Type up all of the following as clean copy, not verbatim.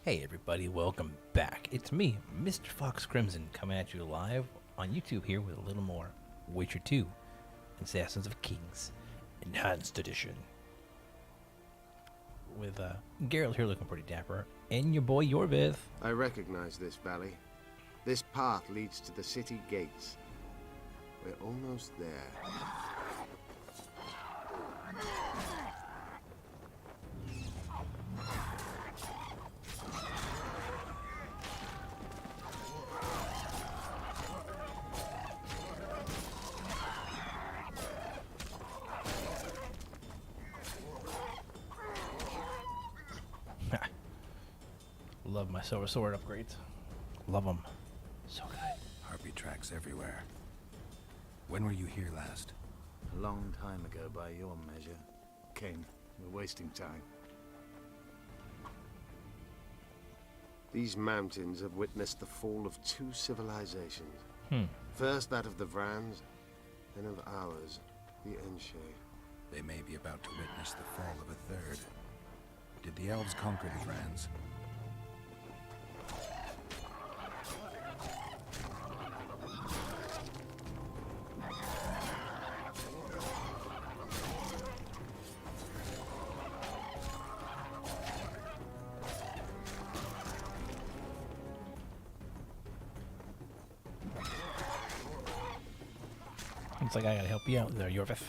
Hey everybody, welcome back. It's me, Mr. Fox Crimson, coming at you live on YouTube here with a little more Witcher 2, Assassins of Kings, Enhanced Edition. With Geralt here looking pretty dapper, and your boy Yorvith. I recognize this valley. This path leads to the city gates. We're almost there. Love my silver sword upgrades. Love them. So good. Harpy tracks everywhere. When were you here last? A long time ago by your measure. King, we're wasting time. These mountains have witnessed the fall of two civilizations. Hmm. First that of the Vrans, then of ours, the Enshe. They may be about to witness the fall of a third. Did the elves conquer the Vrans? Looks like I gotta help you out there, Yorvith.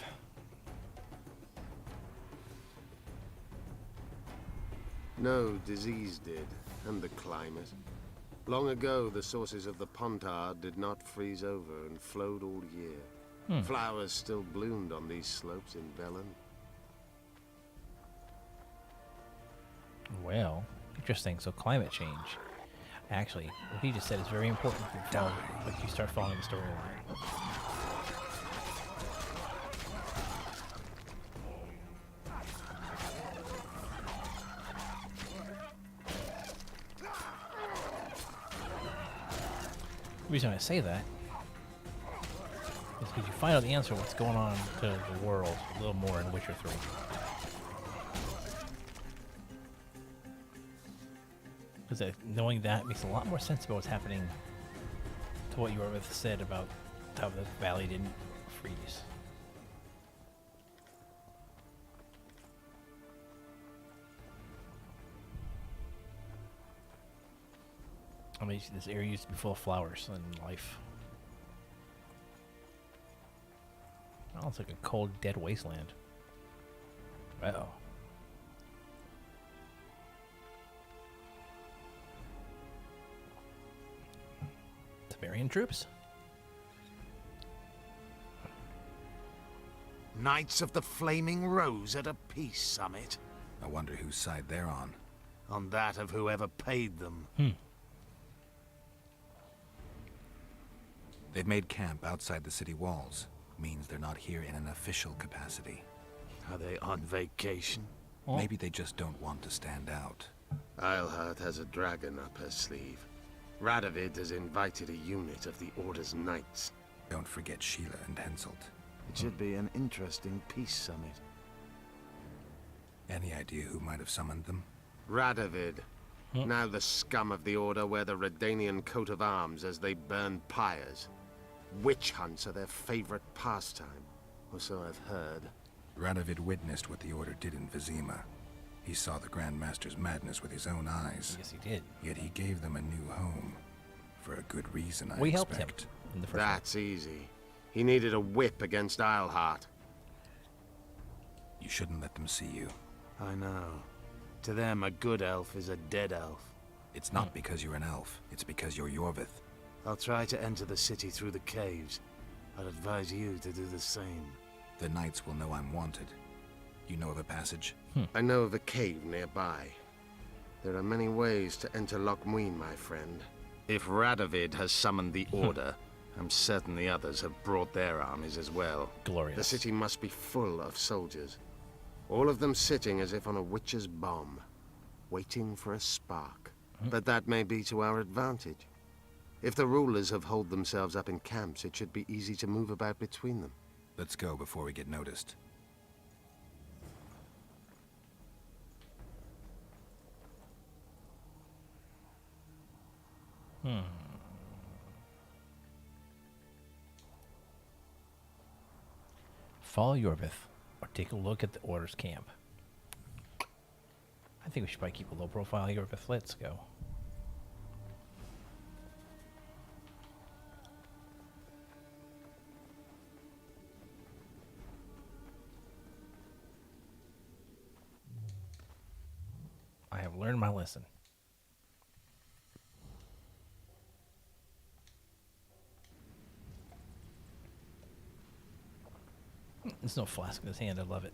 No, disease did, and the climate. Long ago, the sources of the Pontard did not freeze over and flowed all year. Flowers still bloomed on these slopes in Velen. Well, interesting. So climate change. Actually, what he just said is very important if you follow, if you start following the storyline. The reason I say that is because you find out the answer what's going on to the world a little more in Witcher 3. Because knowing that makes a lot more sense about what's happening to what Yorvith said about how the valley didn't freeze. I mean, this area used to be full of flowers and life. Oh, it's like a cold, dead wasteland. Uh-oh. Temerian troops? Knights of the Flaming Rose at a peace summit. I wonder whose side they're on. On that of whoever paid them. They've made camp outside the city walls. Means they're not here in an official capacity. Are they on vacation? Oh. Maybe they just don't want to stand out. Eilhart has a dragon up her sleeve. Radovid has invited a unit of the Order's knights. Don't forget Sheila and Henselt. It should be an interesting peace summit. Any idea who might have summoned them? Radovid. Now the scum of the Order wear the Redanian coat of arms as they burn pyres. Witch hunts are their favorite pastime, or so I've heard. Radovid witnessed what the Order did in Vizima. He saw the Grand Master's madness with his own eyes. Yes, he did. Yet he gave them a new home. For a good reason, I We helped him expect. in the first That's easy. He needed a whip against Eilhart. You shouldn't let them see you. I know. To them, a good elf is a dead elf. It's not because you're an elf. It's because you're Yorvith. I'll try to enter the city through the caves. I'd advise you to do the same. The knights will know I'm wanted. You know of a passage? I know of a cave nearby. There are many ways to enter Loch Muin, my friend. If Radovid has summoned the Order, I'm certain the others have brought their armies as well. Glorious. The city must be full of soldiers. All of them sitting as if on a witch's bomb, waiting for a spark. But that may be to our advantage. If the rulers have holed themselves up in camps, it should be easy to move about between them. Let's go before we get noticed. follow Yorvith or take a look at the Order's camp. I think we should probably keep a low profile Yorvith. Let's go. I have learned my lesson. There's no flask in his hand. I love it.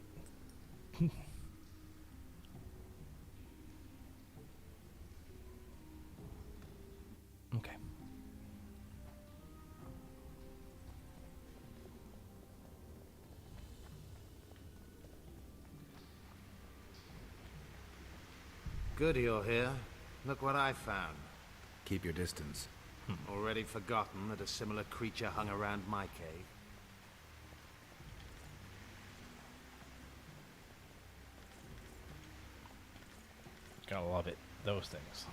Okay. Good you're here. Look what I found. Keep your distance. Already forgotten that a similar creature hung around my cave. Gotta love it. Those things.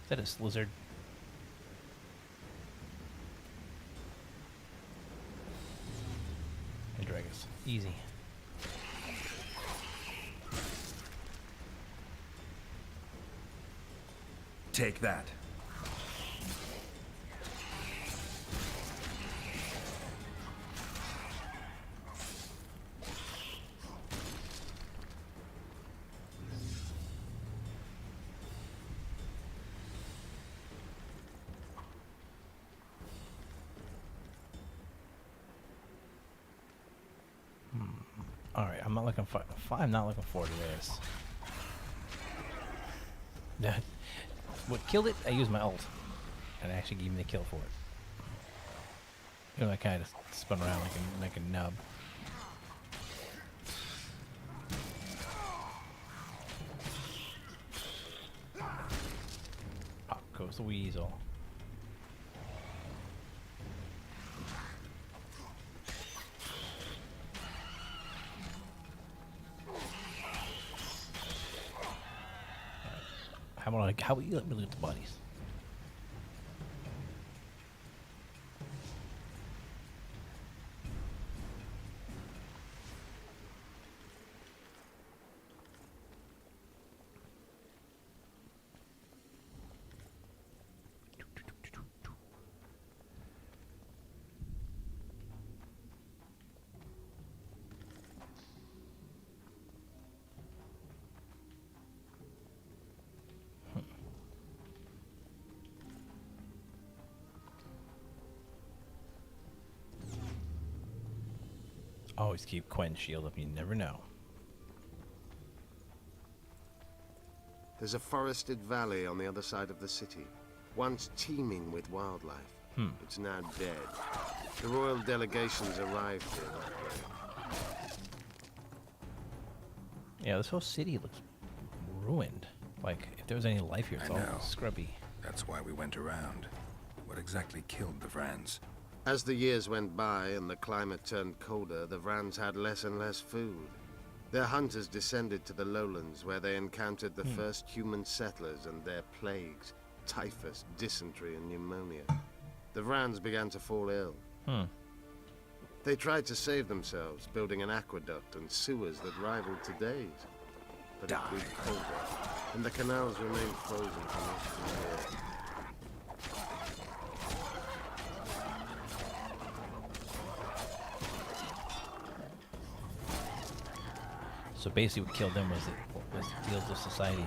Is that a lizard? Hey, Dragus. Easy. Take that. All right, I'm not looking for. I'm not looking forward to this. What killed it? I used my ult, and it actually gave me the kill for it. You know, I kind of spun around like a nub. Pop goes the weasel. How we let me loot the bodies? Always keep Quen shield up, you never know. There's a forested valley on the other side of the city, once teeming with wildlife. It's now dead. The royal delegations arrived here that way. Yeah, this whole city looks ruined. Like, if there was any life here, it's I all know. scrubby. That's why we went around. What exactly killed the Vrans? As the years went by and the climate turned colder, the Vrans had less and less food. Their hunters descended to the lowlands, where they encountered the first human settlers and their plagues, typhus, dysentery, and pneumonia. The Vrans began to fall ill. They tried to save themselves, building an aqueduct and sewers that rivaled today's. But it grew colder, and the canals remained frozen for most of the year. So basically what killed them was the fields of society.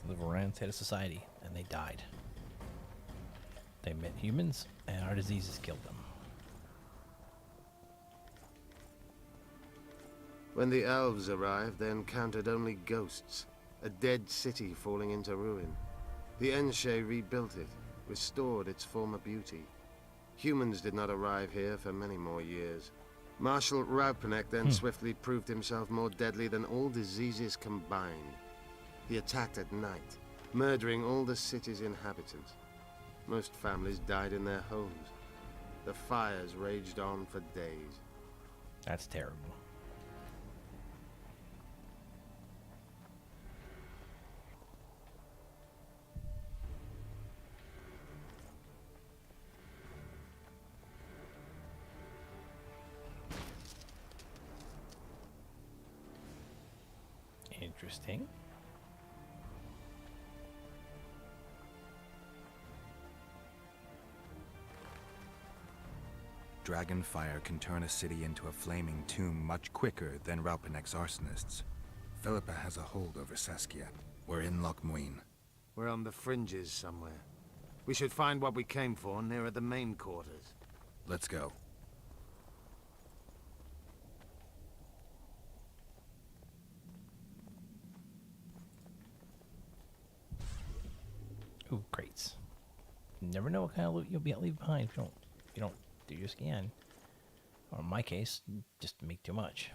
So the Varans had a society, and they died. They met humans, and our diseases killed them. When the elves arrived, they encountered only ghosts. A dead city falling into ruin. The Enshe rebuilt it, restored its former beauty. Humans did not arrive here for many more years. Marshal Raupenek then swiftly proved himself more deadly than all diseases combined. He attacked at night, murdering all the city's inhabitants. Most families died in their homes. The fires raged on for days. That's terrible. Interesting. Dragonfire can turn a city into a flaming tomb much quicker than Raupenek's arsonists. Philippa has a hold over Saskia. We're in Loch Muin. We're on the fringes somewhere. We should find what we came for nearer the main quarters. Let's go. Ooh, crates. You never know what kind of loot you'll be leave behind if you don't do your scan. Or in my case, just make too much.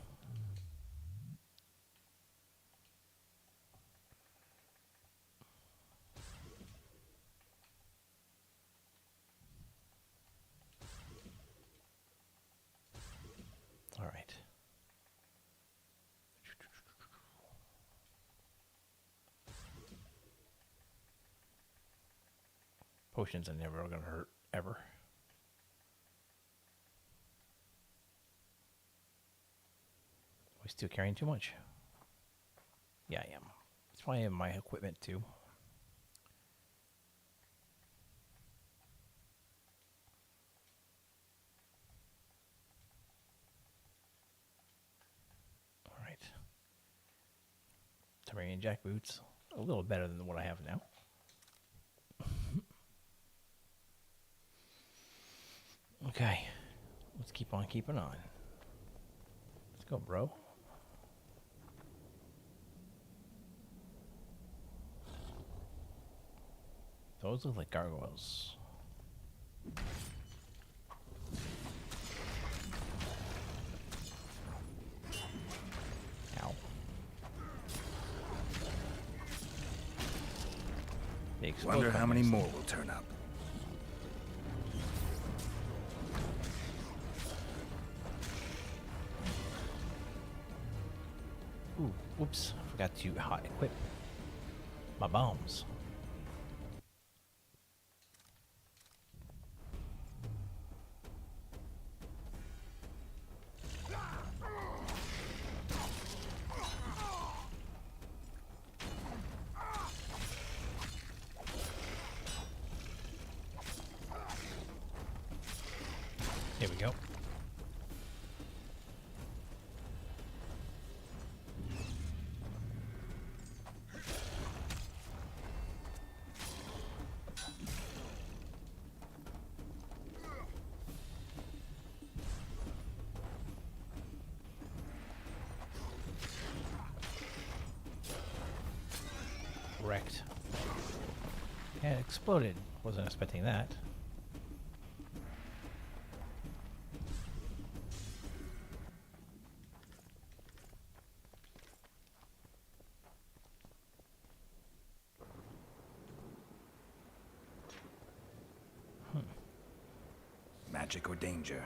All right. Potions are never gonna hurt, ever. We still carrying too much? Yeah, I am. That's why I have my equipment too. All right. Tamarian jack boots. A little better than what I have now. Okay. Let's keep on keeping on. Let's go, bro. Those look like gargoyles. Ow. They explode Wonder how many nicely. more will turn up. Ooh, whoops. I forgot to hot equip my bombs. Here we go. Wrecked. And it exploded. Wasn't expecting that. Magic or danger?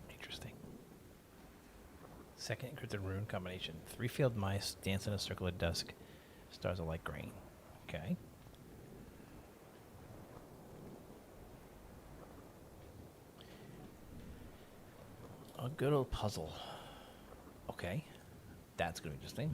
Interesting. Second encrypted rune combination. 3 field mice dance in a circle of dusk. Stars are like grain. Okay. A good old puzzle. Okay. That's gonna be interesting.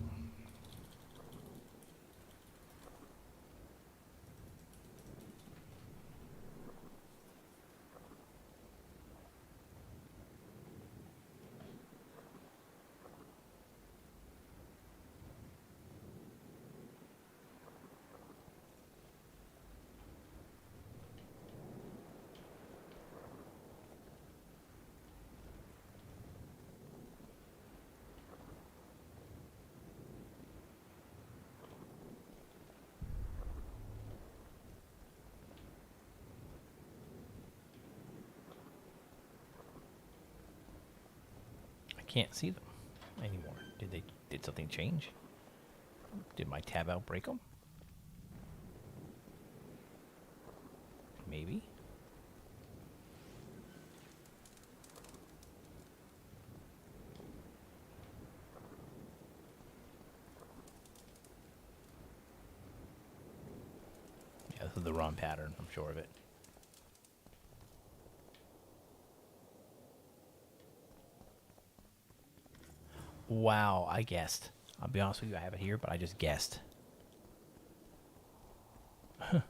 Can't see them anymore. Did something change? Did my tab outbreak them? Maybe. Yeah, this is the wrong pattern, I'm sure of it. Wow, I guessed. I'll be honest with you, I have it here, but I just guessed. I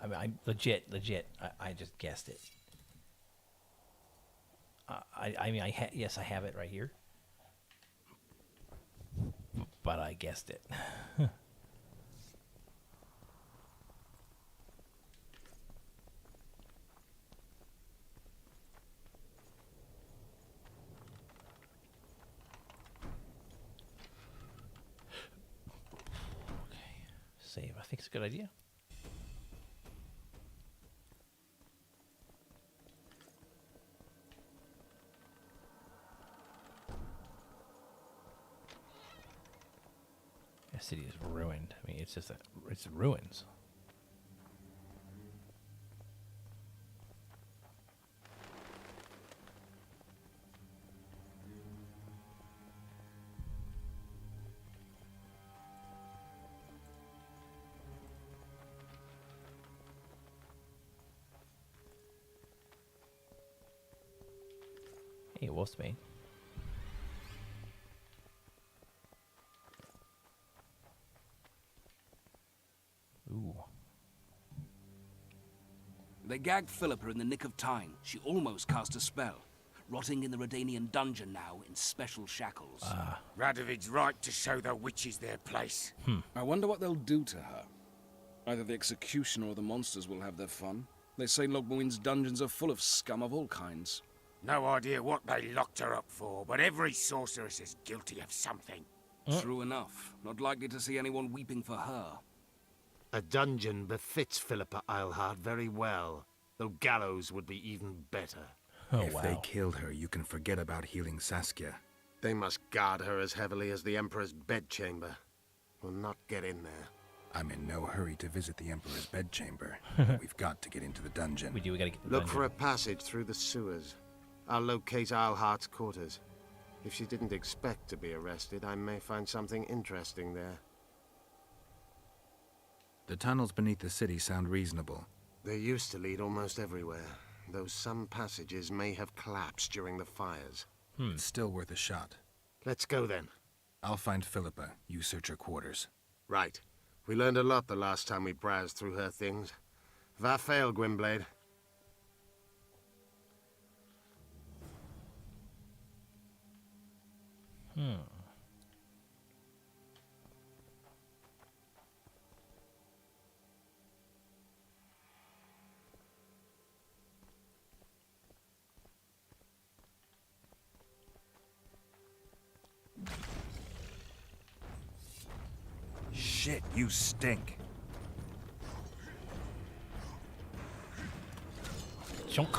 mean, I legit. I just guessed it. I mean, yes, I have it right here, but I guessed it. Save. I think it's a good idea. The city is ruined. I mean, it's just it's ruins. Hey, Wolfsbane. Ooh. They gagged Philippa in the nick of time. She almost cast a spell. Rotting in the Redanian dungeon now in special shackles. Radovid's right to show the witches their place. I wonder what they'll do to her. Either the executioner or the monsters will have their fun. They say Logmuin's dungeons are full of scum of all kinds. No idea what they locked her up for, but every sorceress is guilty of something. True enough. Not likely to see anyone weeping for her. A dungeon befits Philippa Eilhart very well, though gallows would be even better. Oh, If wow. they killed her, you can forget about healing Saskia. They must guard her as heavily as the Emperor's bedchamber. We'll not get in there. I'm in no hurry to visit the Emperor's bedchamber. We've got to get into the dungeon. We gotta get the Look dungeon. for a passage through the sewers. I'll locate Eilhart's quarters. If she didn't expect to be arrested, I may find something interesting there. The tunnels beneath the city sound reasonable. They used to lead almost everywhere, though some passages may have collapsed during the fires. It's still worth a shot. Let's go then. I'll find Philippa. You search her quarters. Right. We learned a lot the last time we browsed through her things. Va fail, Gwynblade. Shit, you stink. Chunk.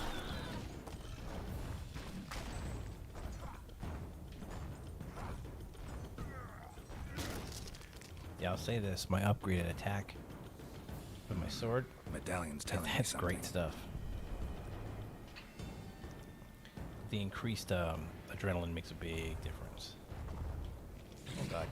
Yeah, I'll say this. My upgraded attack with my sword, Medallion's telling me that's something. great stuff. The increased adrenaline makes a big difference. Oh god.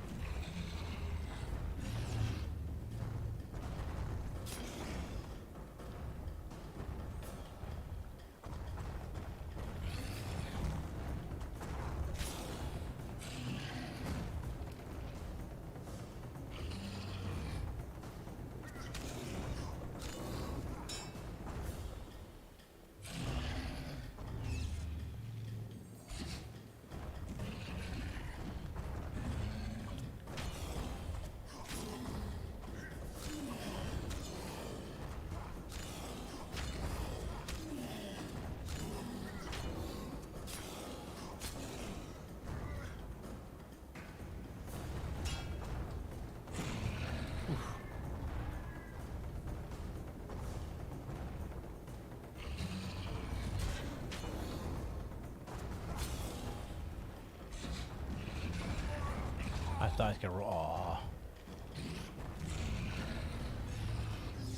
thought I was gonna roll. Aw.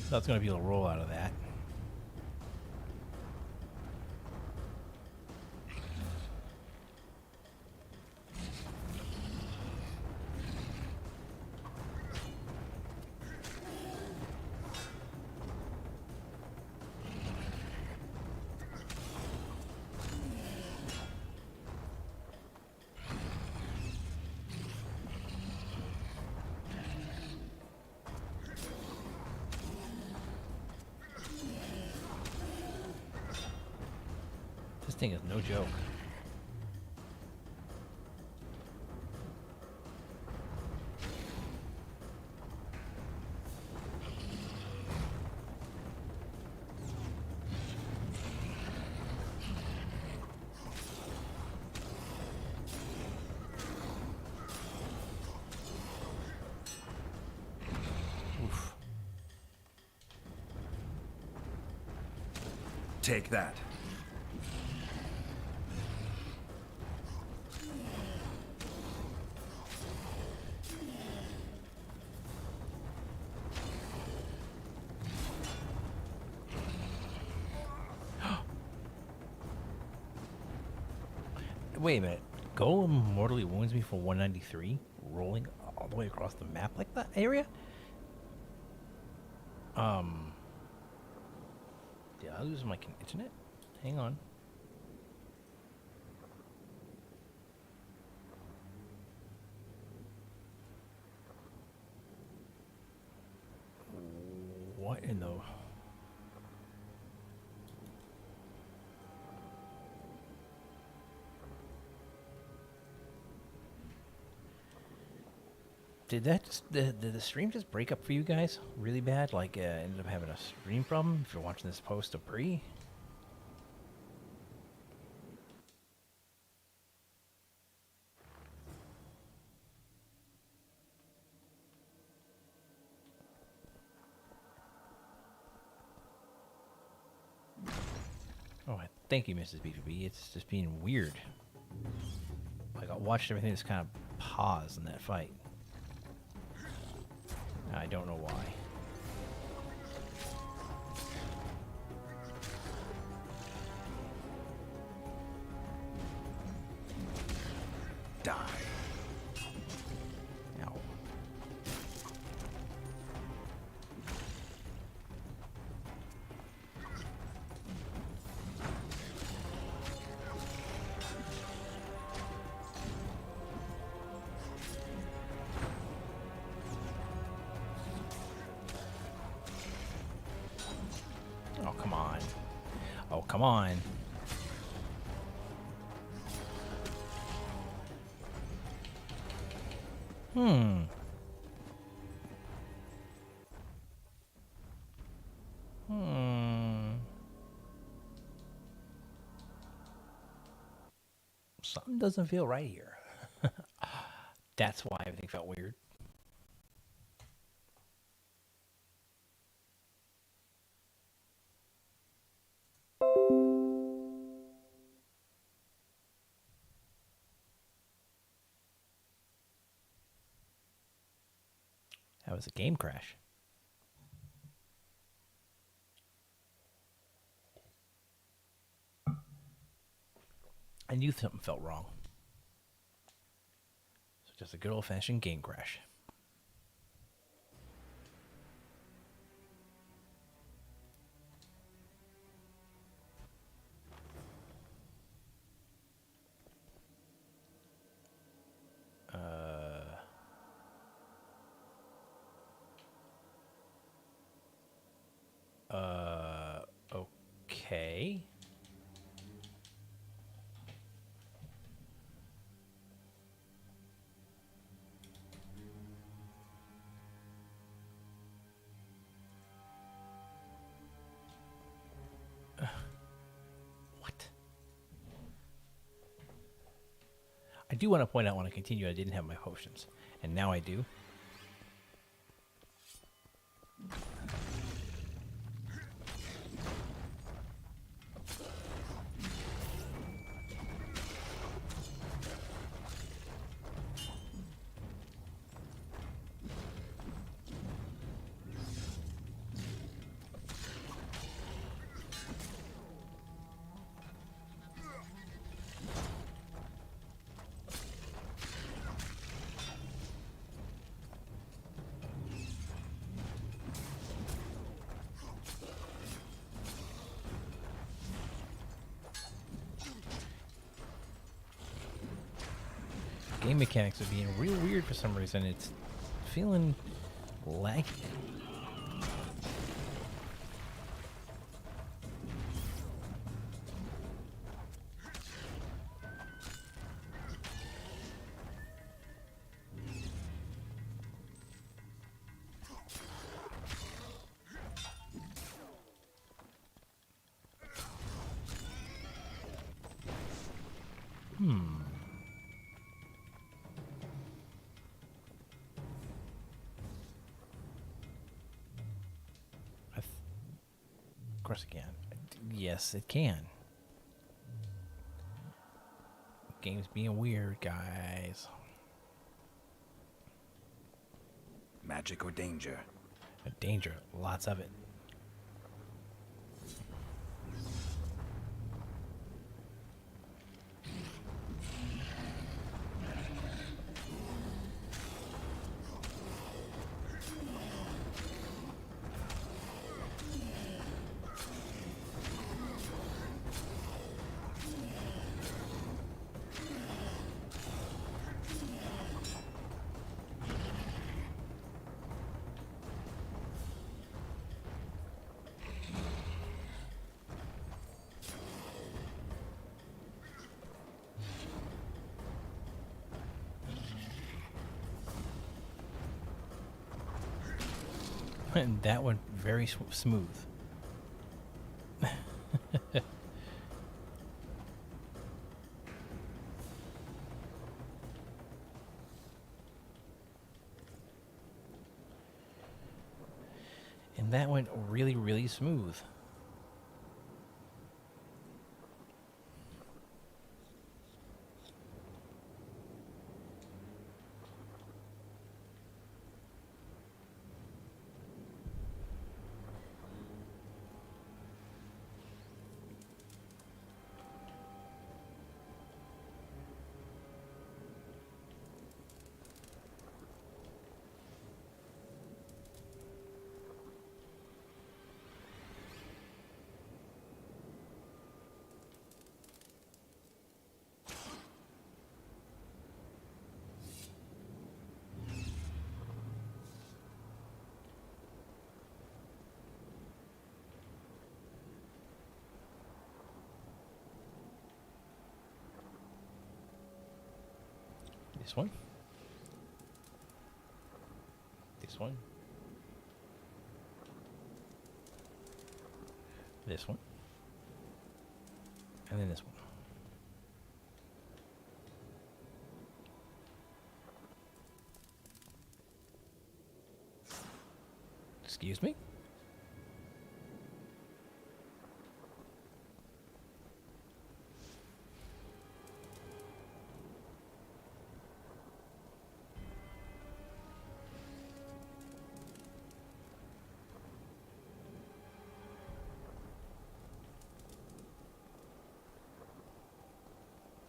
Thought I was gonna be able to roll out of that. This thing is no joke. Oof. Take that. Wait a minute. Golem mortally wounds me for 193, rolling all the way across the map like that area? Did I lose my internet? Hang on. What in the... Did that just, did the stream just break up for you guys really bad? Like, ended up having a stream problem if you're watching this post to pre? Oh, thank you, Mrs. B2B. It's just being weird. Like, I watched everything just kind of pause in that fight. I don't know why. Die. Ow. Oh, come on. Oh, come on. Hmm. Something doesn't feel right here. That's why everything felt weird. That was a game crash. I knew something felt wrong. So just a good old-fashioned game crash. Okay. What? I do want to point out when I continue I didn't have my potions, and now I do. game mechanics are being real weird for some reason. It's feeling laggy. Of course it can. Yes, it can. Game's being weird, guys. Magic or danger? Danger. Lots of it. And that went very smooth. And that went really, really smooth. This one. This one. This one. And then this one. Excuse me?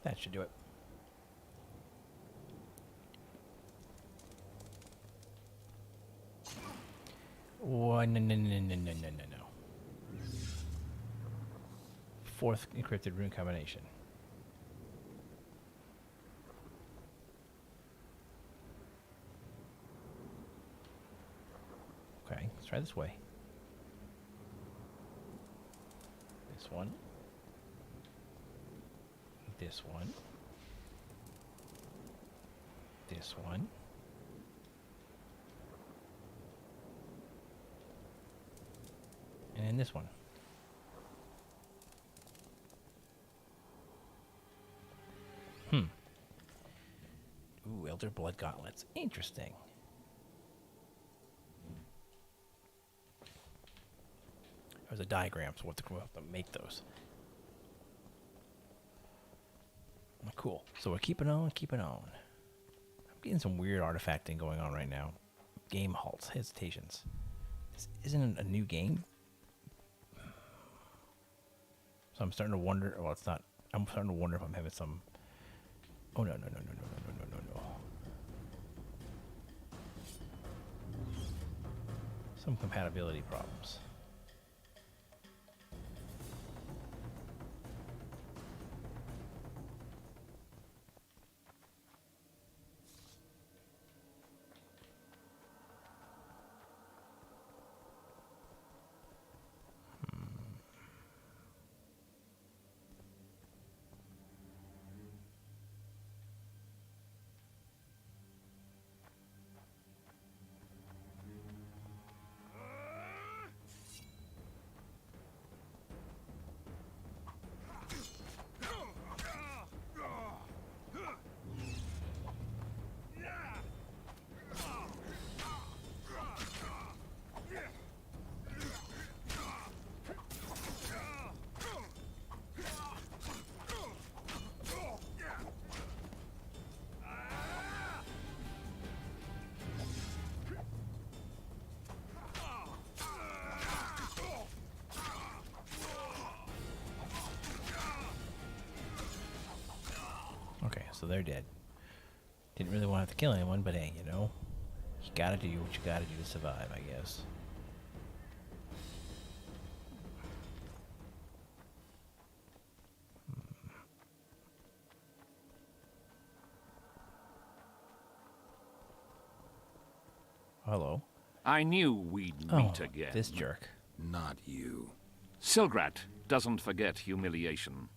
That should do it. Oh, no. Fourth encrypted rune combination. Okay, let's try this way. This one. This one. This one. And then this one. Ooh, Elder Blood Gauntlets. Interesting. There's a diagram, so we'll have to make those. Cool. So we're keeping on. I'm getting some weird artifacting going on right now. Game halts, hesitations. This isn't a new game. So I'm starting to wonder. Well, it's not. I'm starting to wonder if I'm having some. Oh no. Some compatibility problems. so they're dead. Didn't really want to have to kill anyone, but hey, you know, you gotta do what you gotta do to survive, I guess. Hello. I knew we'd meet again. This jerk. Not you. Silgrat doesn't forget humiliation.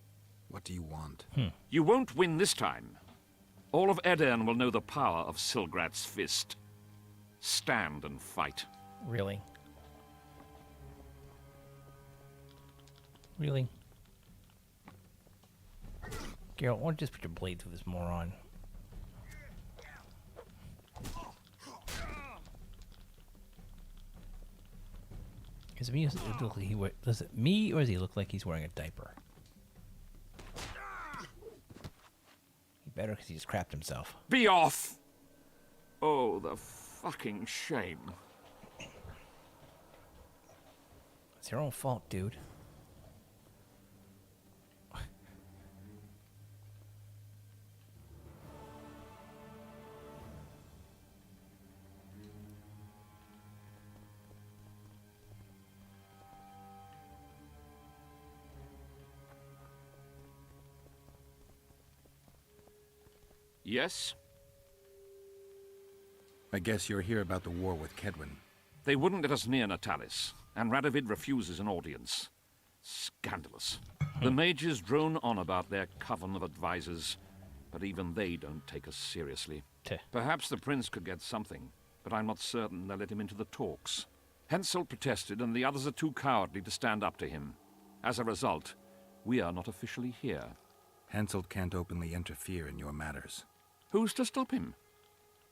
What do you want? You won't win this time. All of Edern will know the power of Silgrat's fist. Stand and fight. Really? Really? Geralt, why don't you just put your blade through this moron? Does it look like does it me, or does he look like he's wearing a diaper? He better, because he just crapped himself. Be off! Oh, the fucking shame. It's your own fault, dude. Yes? I guess you're here about the war with Kedwin. They wouldn't let us near Natalis, and Radovid refuses an audience. Scandalous. The mages drone on about their coven of advisors, but even they don't take us seriously. Teh. Perhaps the prince could get something, but I'm not certain they'll let him into the talks. Henselt protested, and the others are too cowardly to stand up to him. As a result, we are not officially here. Henselt can't openly interfere in your matters. Who's to stop him?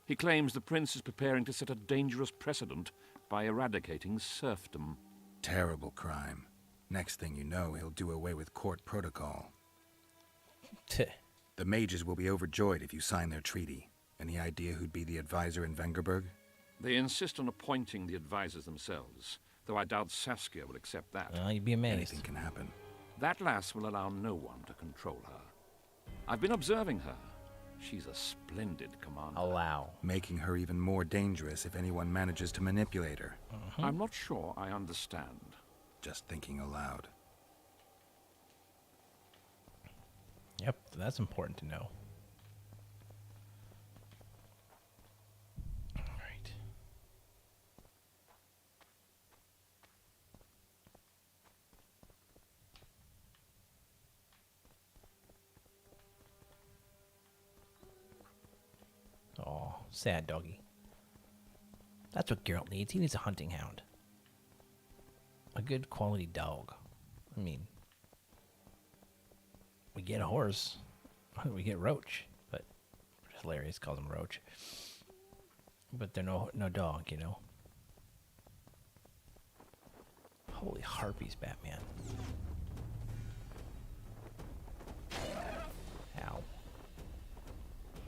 He claims the prince is preparing to set a dangerous precedent by eradicating serfdom. Terrible crime. Next thing you know, he'll do away with court protocol. Teh. The mages will be overjoyed if you sign their treaty. Any idea who'd be the advisor in Vengerberg? They insist on appointing the advisors themselves, though I doubt Saskia will accept that. Well, you'd be amazed. Anything can happen. That lass will allow no one to control her. I've been observing her. She's a splendid commander. Allow. Making her even more dangerous if anyone manages to manipulate her. I'm not sure I understand. Just thinking aloud. Yep, that's important to know. Alright. Oh, sad doggy. That's what Geralt needs. He needs a hunting hound. A good quality dog. I mean, we get a horse. We get Roach. But hilarious calls him Roach. But they're no dog, you know. Holy harpies, Batman. Ow.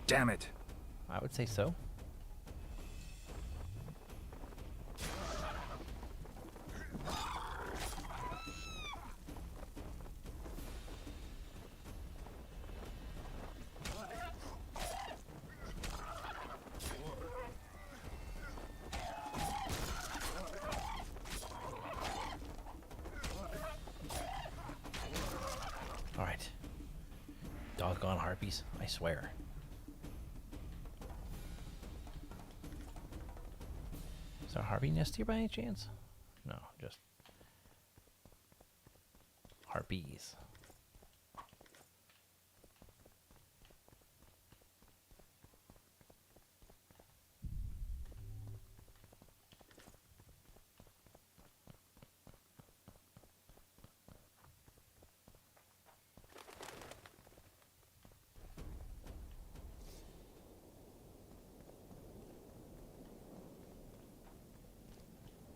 Damn it! I would say so. Alright. Doggone harpies, I swear. Is there a harpy nest here by any chance? No, just harpies.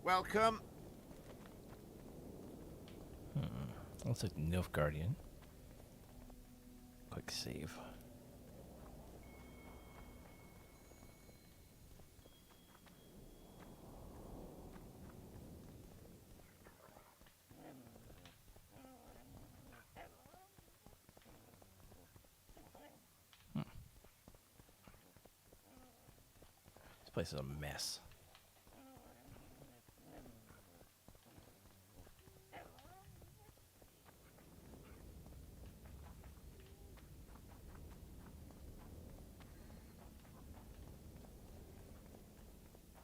Welcome. Looks like Nilfgaardian. Quick save. place is a mess.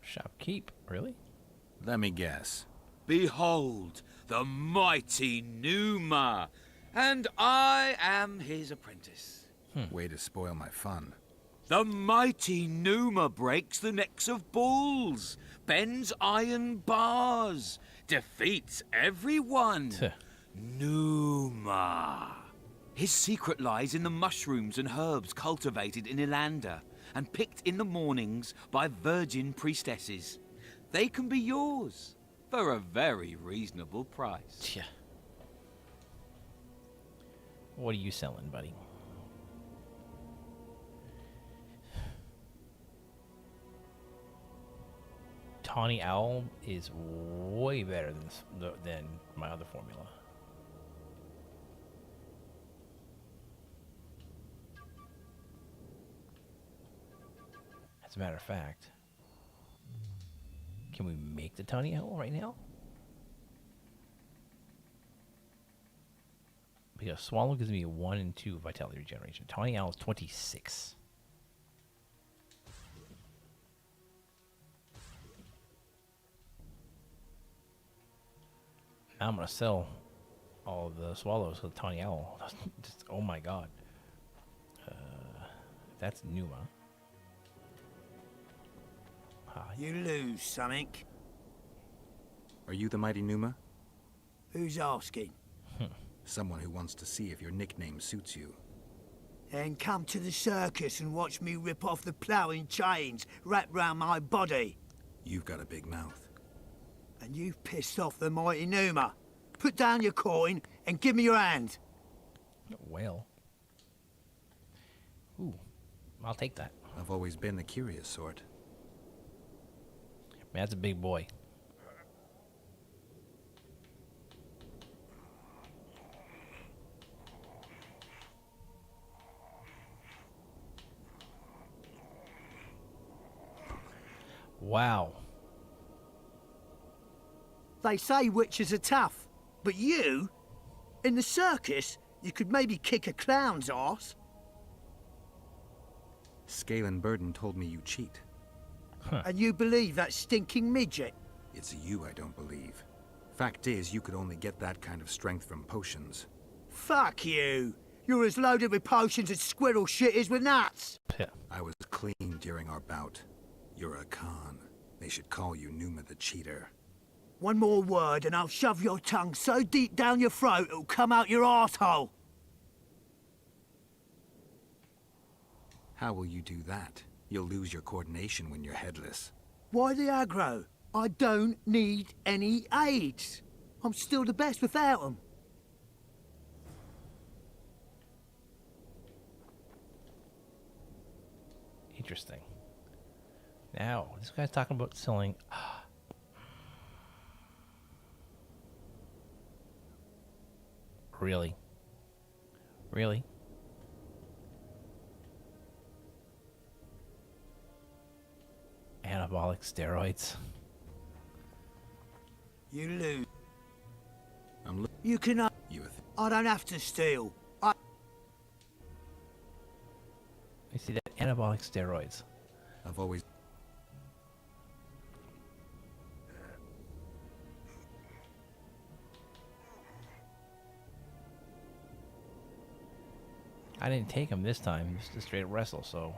Shopkeep, really? Let me guess. Behold, the mighty Numa, and I am his apprentice. Way to spoil my fun. The mighty Numa breaks the necks of bulls, bends iron bars, defeats everyone. Tuh. Numa. His secret lies in the mushrooms and herbs cultivated in Ilanda and picked in the mornings by virgin priestesses. They can be yours for a very reasonable price. Yeah. What are you selling, buddy? Tawny Owl is way better than my other formula. As a matter of fact, can we make the Tawny Owl right now? Because Swallow gives me a 1 and 2 vitality regeneration. Tawny Owl is 26. Now I'm gonna sell all of the swallows for the Tawny Owl. Just, oh my god. That's Numa. Hi. You lose something. Are you the mighty Numa? Who's asking? Someone who wants to see if your nickname suits you. Then come to the circus and watch me rip off the ploughing chains wrapped round my body. You've got a big mouth. And you've pissed off the mighty Numa. Put down your coin and give me your hand. Well. Ooh. I'll take that. I've always been the curious sort. Man, that's a big boy. Wow. They say witches are tough, but you, in the circus, you could maybe kick a clown's ass. Scalen Burden told me you cheat. And you believe that stinking midget? It's you I don't believe. Fact is, you could only get that kind of strength from potions. Fuck you! You're as loaded with potions as squirrel shit is with nuts! I was clean during our bout. You're a con. They should call you Numa the Cheater. One more word and I'll shove your tongue so deep down your throat it'll come out your arsehole. How will you do that? You'll lose your coordination when you're headless. Why the aggro? I don't need any aids. I'm still the best without them. Interesting. Now, this guy's talking about selling... Really? Really? Anabolic steroids? You lose. I'm You can... you I don't have to steal. You see that? Anabolic steroids. I've always... I didn't take him this time, just a straight wrestle, so...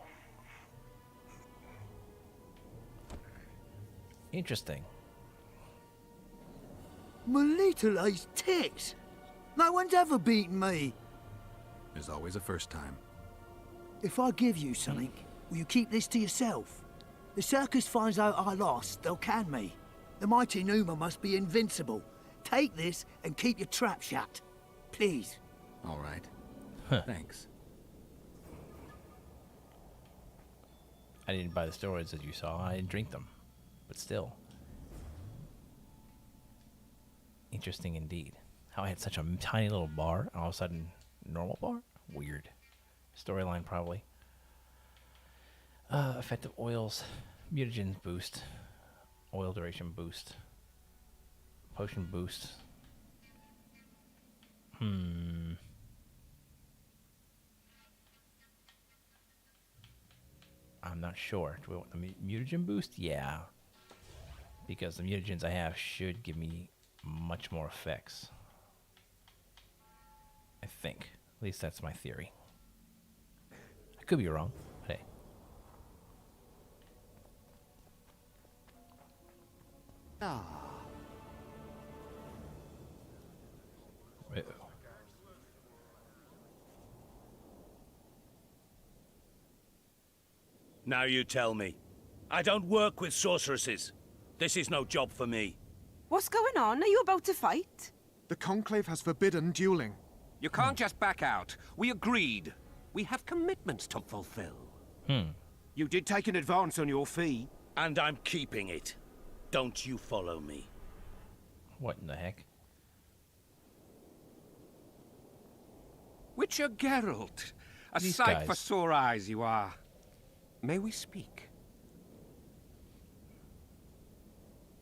Interesting. Melita lays tits. No one's ever beaten me. There's always a first time. If I give you something, will you keep this to yourself? The circus finds out I lost, they'll can me. The mighty Numa must be invincible. Take this and keep your trap shut. Please. All right. Thanks. I didn't buy the steroids as you saw. I didn't drink them. But still. Interesting indeed. How I had such a tiny little bar, and all of a sudden, normal bar? Weird. Storyline, probably. Effective oils. Mutagen boost. Oil duration boost. Potion boost. I'm not sure. Do we want the mutagen boost? Yeah. Because the mutagens I have should give me much more effects. I think. At least that's my theory. I could be wrong, but hey. Uh-oh. Now you tell me. I don't work with sorceresses. This is no job for me. What's going on? Are you about to fight? The Conclave has forbidden dueling. You can't just back out. We agreed. We have commitments to fulfill. You did take an advance on your fee. And I'm keeping it. Don't you follow me. What in the heck? Witcher Geralt. A These sight guys. for sore eyes you are. May we speak?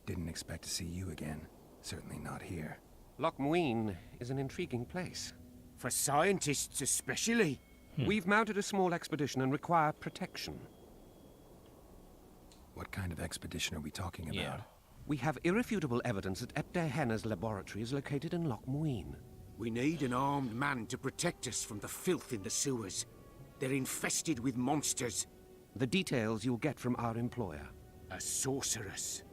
Didn't expect to see you again. Certainly not here. Loch Muin is an intriguing place. For scientists especially. We've mounted a small expedition and require protection. What kind of expedition are we talking about? Yeah. We have irrefutable evidence that Epte Henna's laboratory is located in Loch Muin. We need an armed man to protect us from the filth in the sewers. They're infested with monsters. The details you'll get from our employer. A sorceress.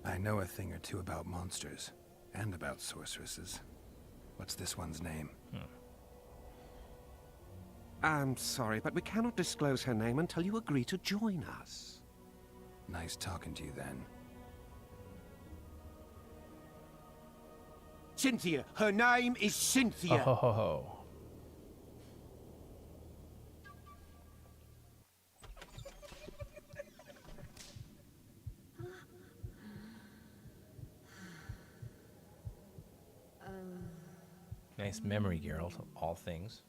I know a thing or two about monsters. And about sorceresses. What's this one's name? I'm sorry, but we cannot disclose her name until you agree to join us. Nice talking to you then. Cynthia. Her name is Cynthia. Oh ho ho ho. Nice memory, Geralt, of all things.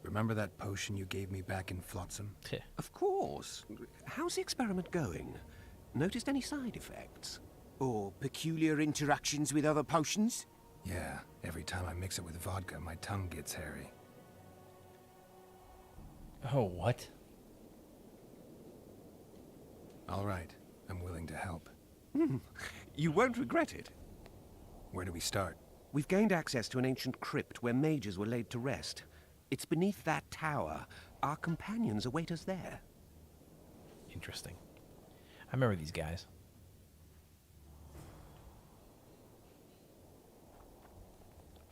Remember that potion you gave me back in Flotsam? Of course. How's the experiment going? Noticed any side effects? Or peculiar interactions with other potions? Yeah, every time I mix it with vodka, my tongue gets hairy. Oh, what? All right, I'm willing to help. You won't regret it. Where do we start? We've gained access to an ancient crypt where mages were laid to rest. It's beneath that tower. Our companions await us there. Interesting. I remember these guys.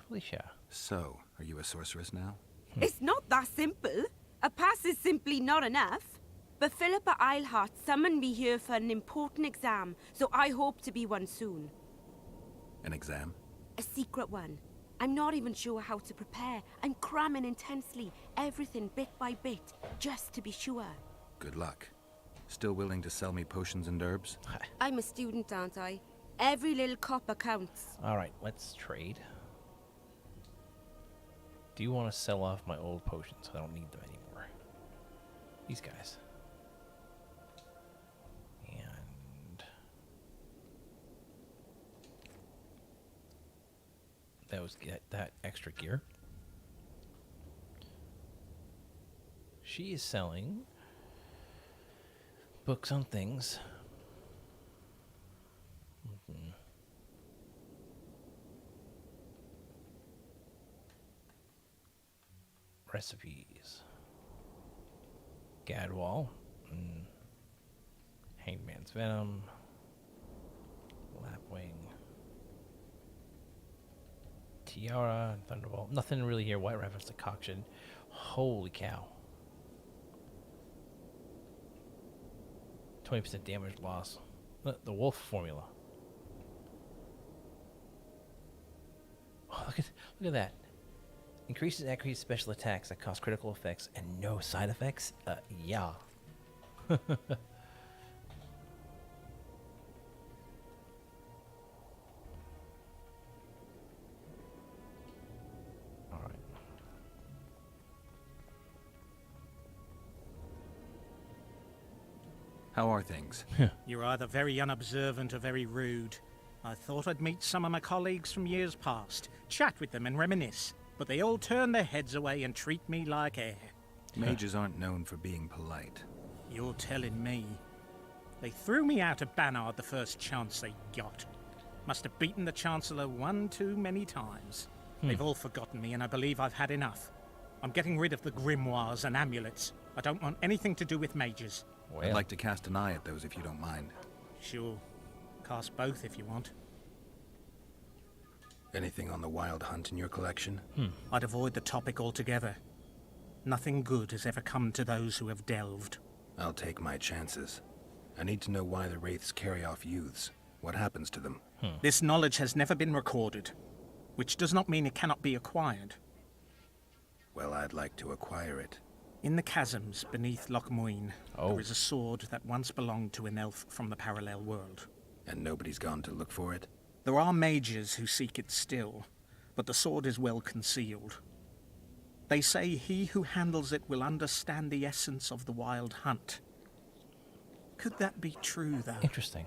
Felicia. So, are you a sorceress now? It's not that simple. A pass is simply not enough. But Philippa Eilhart summoned me here for an important exam, so I hope to be one soon. An exam? A secret one. I'm not even sure how to prepare. I'm cramming intensely, everything bit by bit, just to be sure. Good luck. Still willing to sell me potions and herbs? I'm a student, aren't I? Every little copper counts. Alright, let's trade. Do you want to sell off my old potions? I don't need them anymore. These guys. And that was get that extra gear. She is selling books on things. Recipes. Gadwall. Hangman's Venom. Lapwing. Tiara. Thunderbolt. Nothing really here. White Raven's decoction. Holy cow. 20% damage loss. The wolf formula. Oh, look at that. Increases accuracy special attacks that cause critical effects and no side effects? Yeah. How are things? You're either very unobservant or very rude. I thought I'd meet some of my colleagues from years past, chat with them and reminisce, but they all turn their heads away and treat me like air. Mages aren't known for being polite. You're telling me. They threw me out of Banard the first chance they got. Must have beaten the Chancellor one too many times. They've all forgotten me, and I believe I've had enough. I'm getting rid of the grimoires and amulets. I don't want anything to do with mages. Well, I'd like to cast an eye at those if you don't mind. Sure. Cast both if you want. Anything on the Wild Hunt in your collection? I'd avoid the topic altogether. Nothing good has ever come to those who have delved. I'll take my chances. I need to know why the Wraiths carry off youths. What happens to them? This knowledge has never been recorded, which does not mean it cannot be acquired. Well, I'd like to acquire it. In the chasms beneath Loch Muin, there is a sword that once belonged to an elf from the parallel world. And nobody's gone to look for it? There are mages who seek it still, but the sword is well concealed. They say he who handles it will understand the essence of the Wild Hunt. Could that be true, though? Interesting.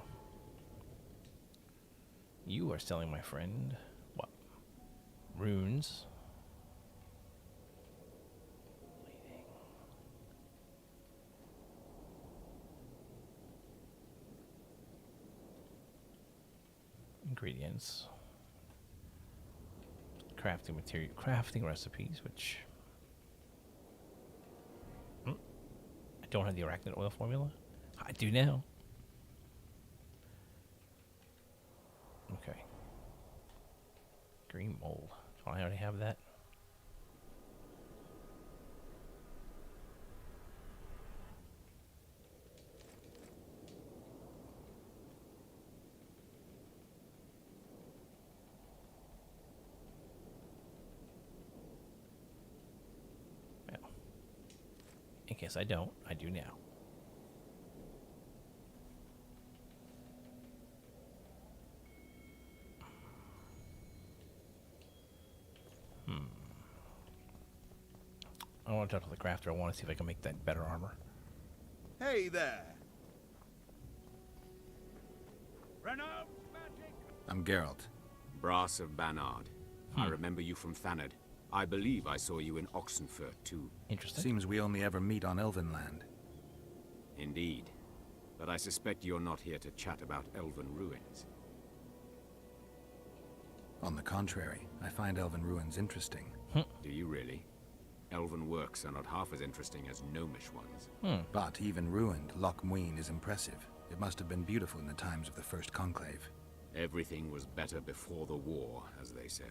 You are selling my friend, what? Runes. Ingredients. Crafting material, crafting recipes, which I don't have the arachnid oil formula. I do now. Okay. Green mold. Do I already have that? Well, in case I don't, I do now. I want to talk to the crafter. I want to see if I can make that better armor. Hey there. I'm Geralt. Brass of Banard. I remember you from Thanad. I believe I saw you in Oxenfurt, too. Interesting. Seems we only ever meet on Elvenland. Indeed. But I suspect you're not here to chat about Elven ruins. On the contrary, I find Elven ruins interesting. Do you really? Elven works are not half as interesting as gnomish ones. But even ruined, Loch Muin is impressive. It must have been beautiful in the times of the First Conclave. Everything was better before the war, as they say.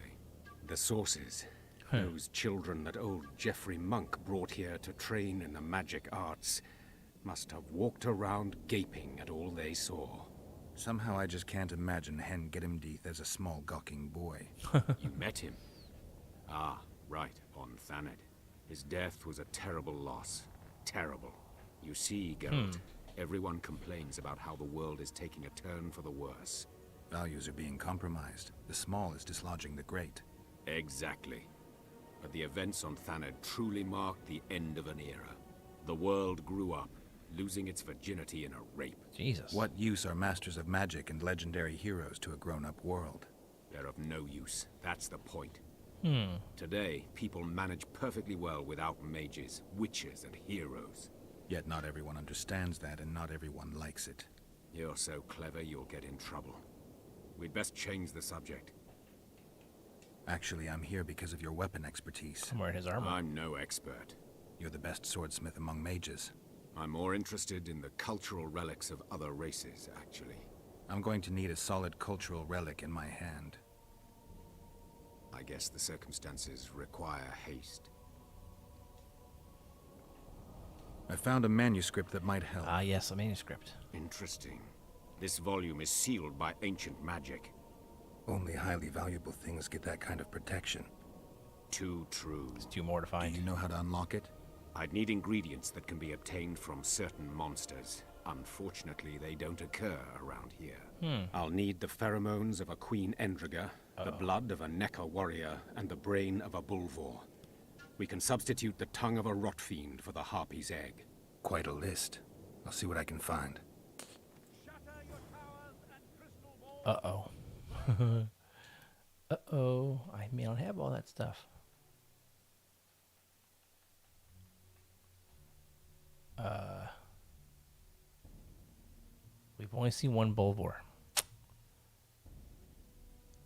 The sources. Those children that old Geoffrey Monk brought here to train in the magic arts must have walked around gaping at all they saw. Somehow I just can't imagine Hen Gedimdeath as a small gawking boy. You met him? Ah, right, on Thanad. His death was a terrible loss. Terrible. You see, Geralt, everyone complains about how the world is taking a turn for the worse. Values are being compromised. The small is dislodging the great. Exactly. But the events on Thanad truly marked the end of an era. The world grew up, losing its virginity in a rape. Jesus. What use are masters of magic and legendary heroes to a grown-up world? They're of no use. That's the point. Today, people manage perfectly well without mages, witches, and heroes. Yet not everyone understands that, and not everyone likes it. You're so clever, you'll get in trouble. We'd best change the subject. Actually, I'm here because of your weapon expertise. I'm wearing his armor. I'm no expert. You're the best swordsmith among mages. I'm more interested in the cultural relics of other races, actually. I'm going to need a solid cultural relic in my hand. I guess the circumstances require haste. I found a manuscript that might help. Ah, yes, a manuscript. Interesting. This volume is sealed by ancient magic. Only highly valuable things get that kind of protection. Too true. It's too mortifying. Do you know how to unlock it? I'd need ingredients that can be obtained from certain monsters. Unfortunately, they don't occur around here. I'll need the pheromones of a Queen Endriga, the blood of a Necker warrior, and the brain of a Bulvor. We can substitute the tongue of a rot fiend for the harpy's egg. Quite a list. I'll see what I can find. Uh-oh. Uh-oh. I may not have all that stuff. We've only seen one Bulbor.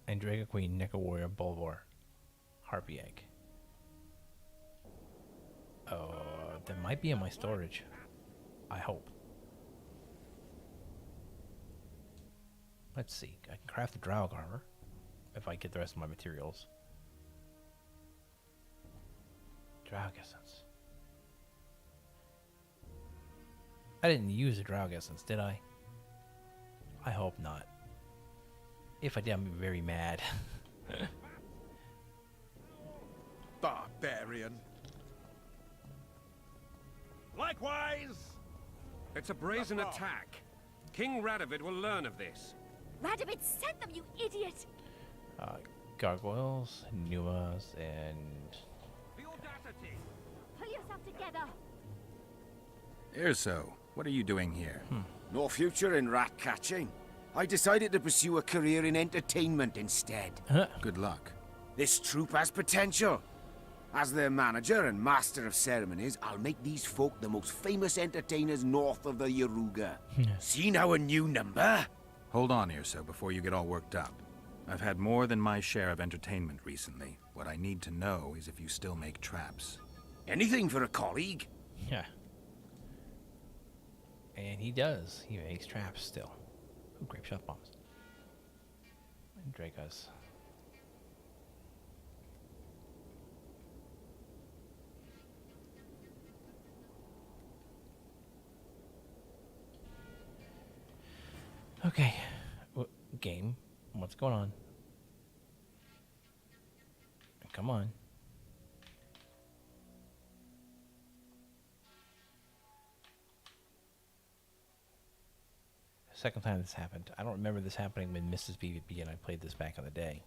And Dragon Queen, Neko Warrior, Bulbor. Harpy Egg. Oh, that might be in my storage. I hope. Let's see. I can craft the Draug armor if I get the rest of my materials. Draug essence. I didn't use the Draug essence, did I? I hope not. If I did, I'm very mad. Barbarian. Likewise! It's a brazen attack. King Radovid will learn of this. Radovid sent them, you idiot! Gargoyles, Numas, and... The audacity! Pull yourself together! Erso, what are you doing here? No future in rat catching. I decided to pursue a career in entertainment instead. Good luck. This troupe has potential. As their manager and master of ceremonies, I'll make these folk the most famous entertainers north of the Yaruga. See now a new number? Hold on, Erso, before you get all worked up. I've had more than my share of entertainment recently. What I need to know is if you still make traps. Anything for a colleague? Yeah. And he does. He makes traps still. Ooh, grape shot bombs. And Dracos. Okay. Game. What's going on? Come on. Second time this happened. I don't remember this happening when Mrs. BBB and I played this back in the day.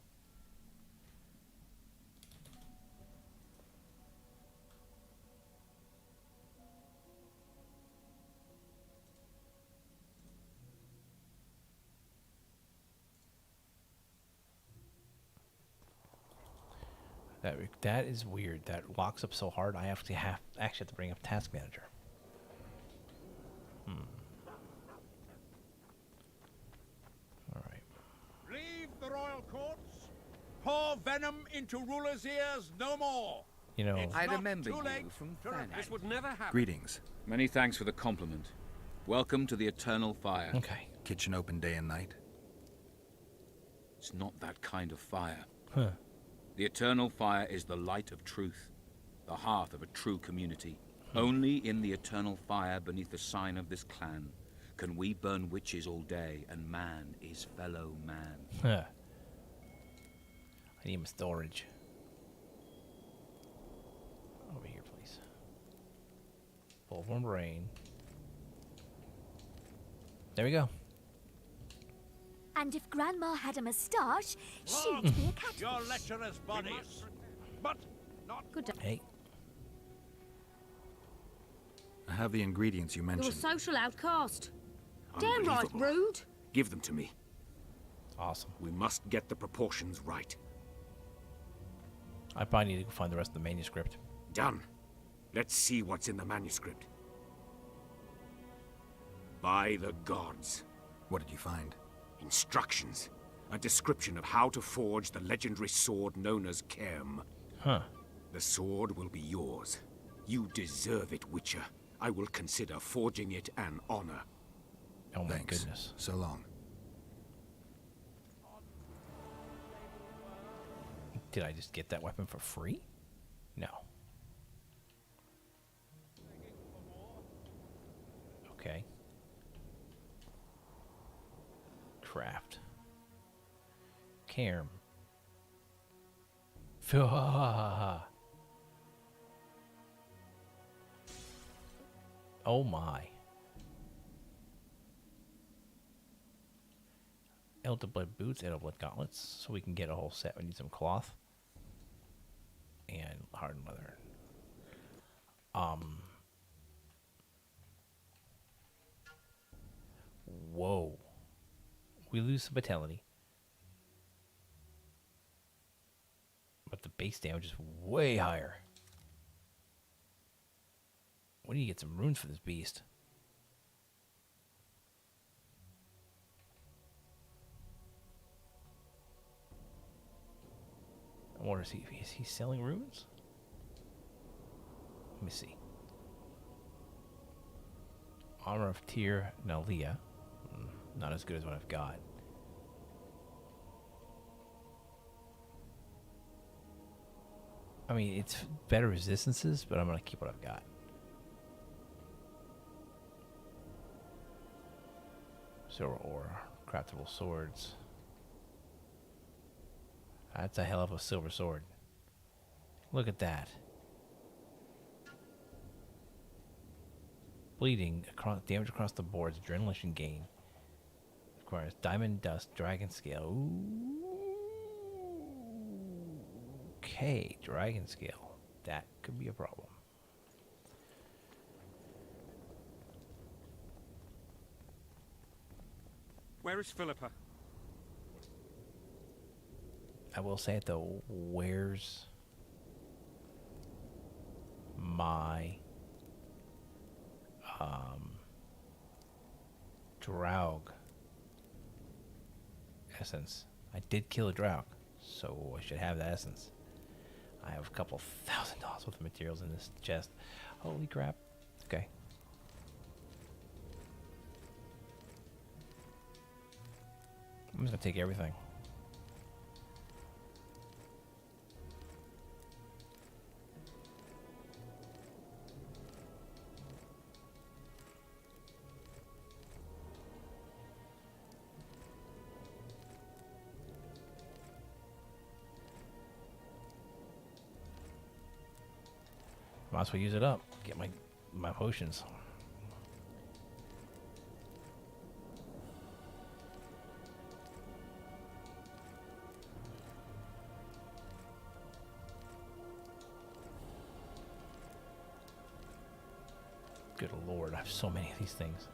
That is weird. That locks up so hard. I actually have to bring up Task Manager. Leave the royal courts. Pour venom into rulers' ears no more. You know, I remember you from This would never happen. Greetings. Many thanks for the compliment. Welcome to the Eternal Fire. Okay. Kitchen open day and night? It's not that kind of fire. Huh. The Eternal Fire is the light of truth, the hearth of a true community. Only in the Eternal Fire beneath the sign of this clan can we burn witches all day, and man is fellow man. Huh. I need my storage. Over here, please. Bullhorn Brain. There we go. And if Grandma had a moustache, she'd be a catfish. Your lecturer's bodies. But not good. Hey. I have the ingredients you You're a mentioned. social outcast. Damn right Unbelievable. rude. Give them to me. Awesome. We must get the proportions right. I probably need to go find the rest of the manuscript. Done. Let's see what's in the manuscript. By the gods. What did you find? Instructions. A description of how to forge the legendary sword known as Kerm. Huh. The sword will be yours. You deserve it, Witcher. I will consider forging it an honor. Oh my Thanks. goodness. So long. Did I just get that weapon for free? No. Okay. Craft. Cairn. Oh my. Elder Blood boots, Elder Blood gauntlets, so we can get a whole set. We need some cloth and hardened leather. Whoa. We lose some vitality. But the base damage is way higher. We need to get some runes for this beast. I wonder, is he selling runes? Let me see. Armor of Tyr Nalia. Not as good as what I've got. I mean, it's better resistances, but I'm going to keep what I've got. Silver ore, craftable swords. That's a hell of a silver sword. Look at that. Bleeding, damage across the boards, adrenaline gain. Requires diamond dust, dragon scale. Ooh. Okay, dragon scale. That could be a problem. Where is Philippa? I will say it though, where's my Draug essence? I did kill a Draug, so I should have that essence. I have a couple $1,000 worth of materials in this chest. Holy crap. Okay. I'm just gonna take everything. Might as well use it up. Get my potions. Good lord, I have so many of these things.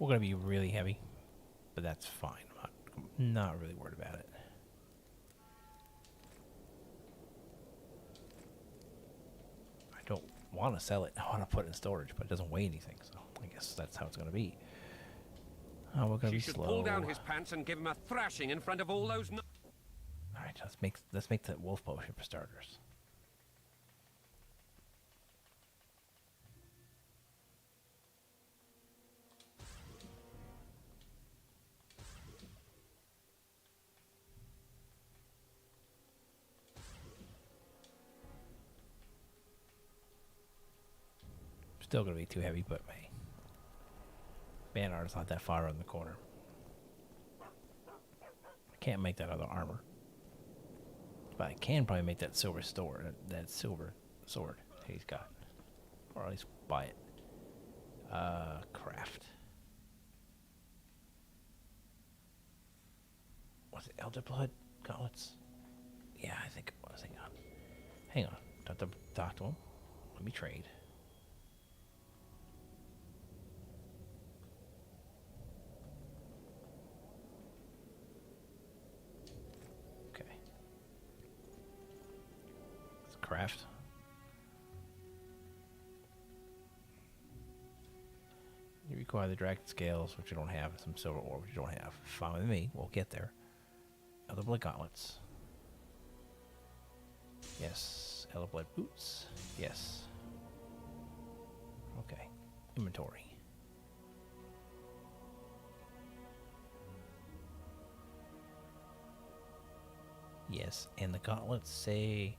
We're going to be really heavy, but that's fine. I'm not really worried about it. I don't want to sell it. I want to put it in storage, but it doesn't weigh anything, so I guess that's how it's going to be. Oh, we're going to be should slow. pull down his pants and give him a thrashing in front of all those... All right, let's make that wolf potion for starters. Still gonna be too heavy, but my Banner's not that far around the corner. I can't make that other armor, but I can probably make that silver that silver sword he's got, or at least buy it. Craft. Was it Elder Blood gauntlets? Yeah, I think it was. Hang on. Talk to him. Let me trade. Craft. You require the dragon scales, which you don't have, and some silver ore, which you don't have. Fine with me. We'll get there. Elder Blood gauntlets. Yes. Elder Blood boots. Yes. Okay. Inventory. Yes, and the gauntlets say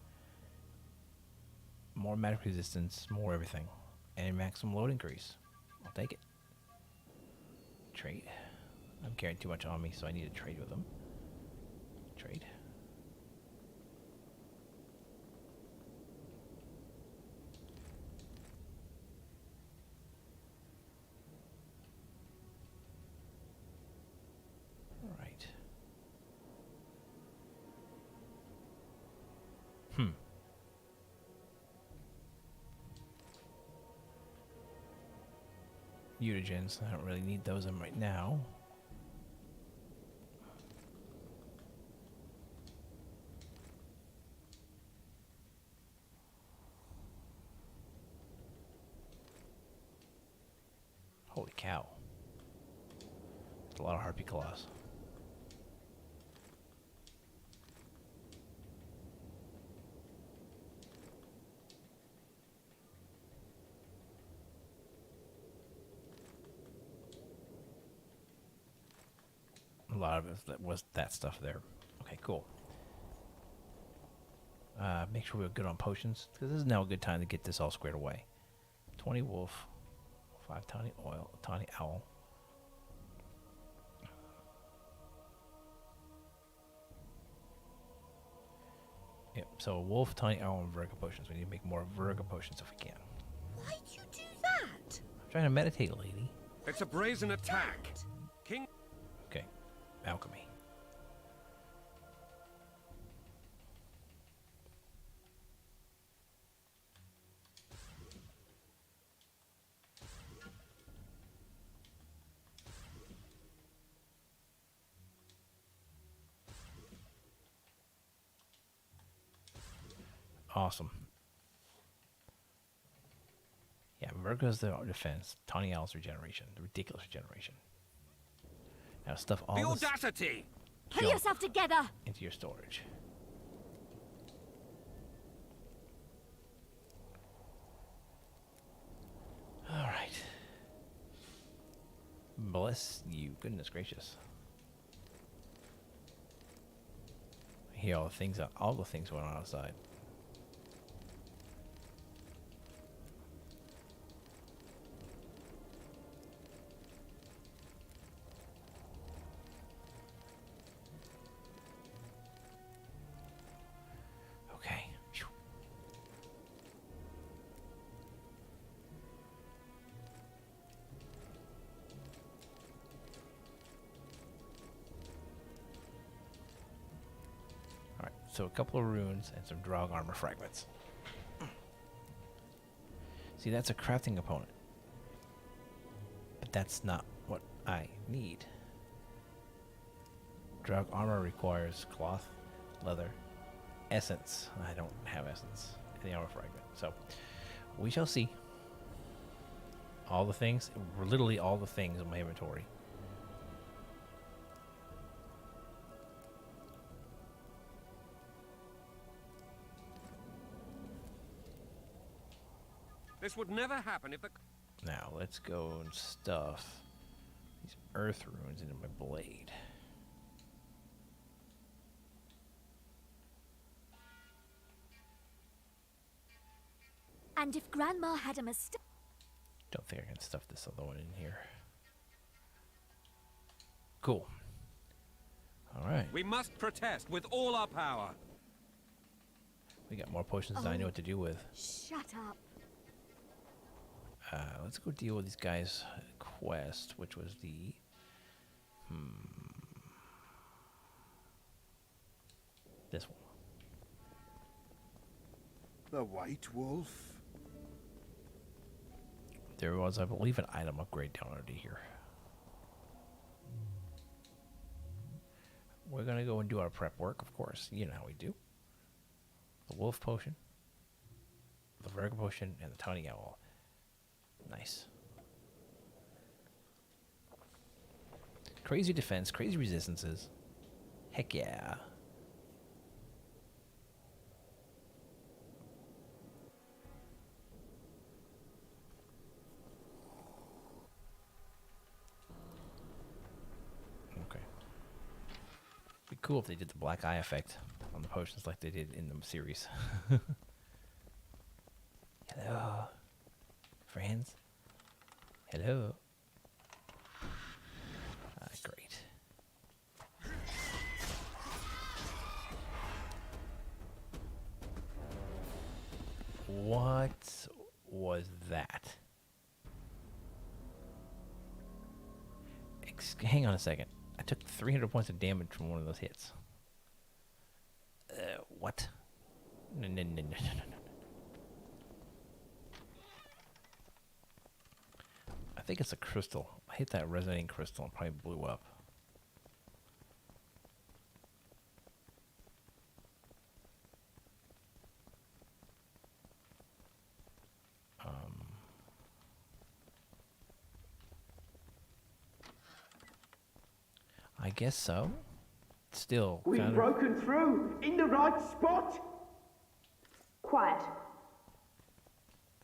more magic resistance, more everything, and maximum load increase. I'll take it. Trade. I'm carrying too much on me, so I need to trade with them. Trade. All right. Mutagens. I don't really need those in right now. Holy cow. That's a lot of harpy claws. A lot of it was that stuff there. Okay, cool. Make sure we're good on potions, because this is now a good time to get this all squared away. 20 wolf, 5 tiny oil, tiny owl. Yep, so wolf, tiny owl, and vertigo potions. We need to make more vertigo potions if we can. Why'd you do that? I'm trying to meditate, lady. It's a brazen attack. King. Okay, alchemy. Awesome. Yeah, Virgo's the defense. Tawny Owl's regeneration. The ridiculous regeneration. Now stuff all The this audacity! Pull junk yourself together! into your storage. Alright. Bless you. Goodness gracious. I hear all the things going on outside. Okay. Phew. Alright, so a couple of runes and some Draug armor fragments. See, that's a crafting component. But that's not what I need. Draug armor requires cloth, leather, essence. I don't have essence in the armor fragment. So, we shall see. All the things, literally all the things in my inventory. This would never happen if the... Now, let's go and stuff these earth runes into my blade. And if Grandma had a mistake... Don't think I can stuff this other one in here. Cool. Alright. We must protest with all our power. We got more potions than I know what to do with. Shut up. Let's go deal with these guys' quest, which was the... This one. The White Wolf? There was, I believe, an item upgrade down under here. We're going to go and do our prep work, of course. You know how we do. The wolf potion, the vertigo potion, and the tawny owl. Nice. Crazy defense, crazy resistances. Heck yeah. Okay. Be cool if they did the black eye effect on the potions like they did in the series. Hello, friends. Hello. Great. What was that? Hang on a second. I took 300 points of damage from one of those hits. What? No. I think it's a crystal. I hit that resonating crystal and probably blew up. I guess so. Still, We've broken through in the right spot. Quiet.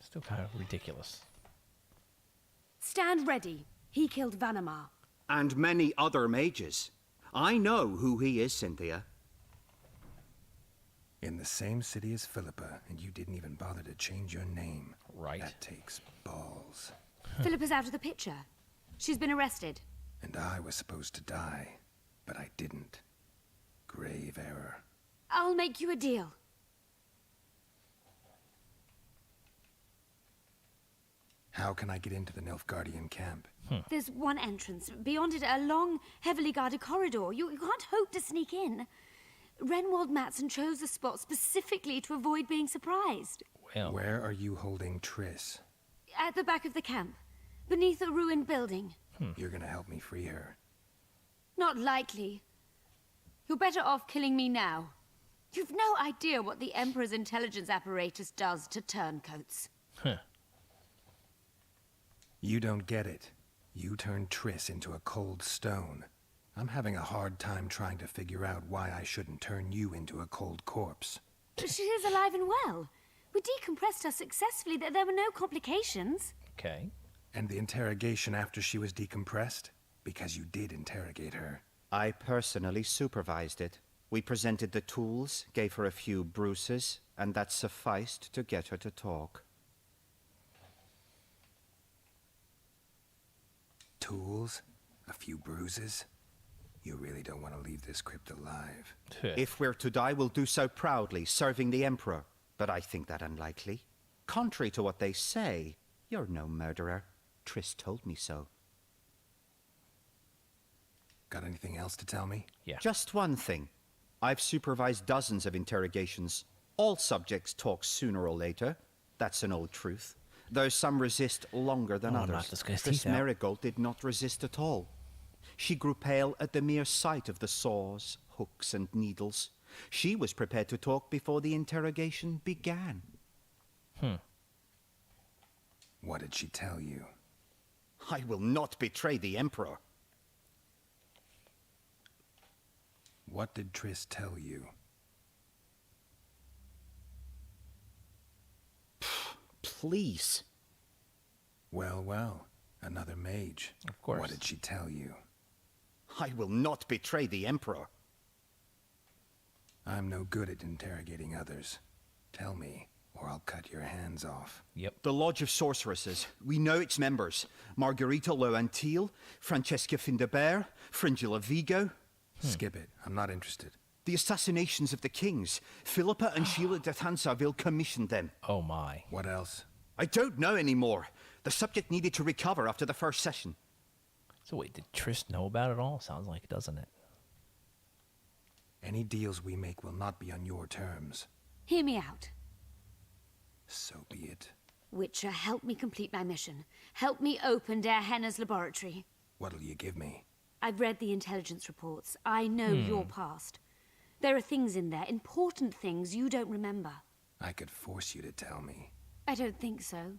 Still kind of ridiculous. Stand ready. He killed Vanamar. And many other mages. I know who he is, Cynthia. In the same city as Philippa, and you didn't even bother to change your name. Right. That takes balls. Philippa's out of the picture. She's been arrested. And I was supposed to die, but I didn't. Grave error. I'll make you a deal. How can I get into the Nilfgaardian camp? There's one entrance. Beyond it, a long, heavily guarded corridor. You can't hope to sneak in. Renwald Matson chose the spot specifically to avoid being surprised. Well, where are you holding Triss? At the back of the camp, beneath a ruined building. You're gonna help me free her. Not likely. You're better off killing me now. You've no idea what the Emperor's intelligence apparatus does to turncoats. You don't get it. You turned Triss into a cold stone. I'm having a hard time trying to figure out why I shouldn't turn you into a cold corpse. She is alive and well. We decompressed her successfully. There were no complications. Okay. And the interrogation after she was decompressed? Because you did interrogate her. I personally supervised it. We presented the tools, gave her a few bruises, and that sufficed to get her to talk. Tools? A few bruises? You really don't want to leave this crypt alive. If we're to die, we'll do so proudly, serving the Emperor. But I think that unlikely. Contrary to what they say, you're no murderer. Triss told me so. Got anything else to tell me? Yeah. Just one thing. I've supervised dozens of interrogations. All subjects talk sooner or later. That's an old truth. Though some resist longer than others. Triss Merigold did not resist at all. She grew pale at the mere sight of the saws, hooks, and needles. She was prepared to talk before the interrogation began. What did she tell you? I will not betray the Emperor. What did Triss tell you? Please. Well, another mage. Of course. What did she tell you? I will not betray the Emperor. I'm no good at interrogating others. Tell me, or I'll cut your hands off. Yep. The Lodge of Sorceresses. We know its members. Margarita Loantil, Francesca Findabert, Fringilla Vigo. Skip it. I'm not interested. The assassinations of the kings. Philippa and Sheila de Thansarville commissioned them. Oh my. What else? I don't know anymore. The subject needed to recover after the first session. So wait, did Triss know about it all? Sounds like it, doesn't it? Any deals we make will not be on your terms. Hear me out. So be it. Witcher, help me complete my mission. Help me open Der Henner's laboratory. What'll you give me? I've read the intelligence reports. I know your past. There are things in there, important things you don't remember. I could force you to tell me. I don't think so.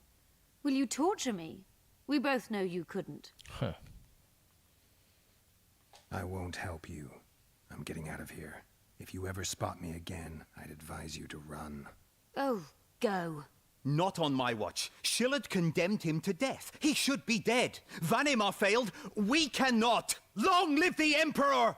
Will you torture me? We both know you couldn't. I won't help you. I'm getting out of here. If you ever spot me again, I'd advise you to run. Oh, go. Not on my watch. Shillard condemned him to death. He should be dead. Vanimar failed. We cannot. Long live the Emperor!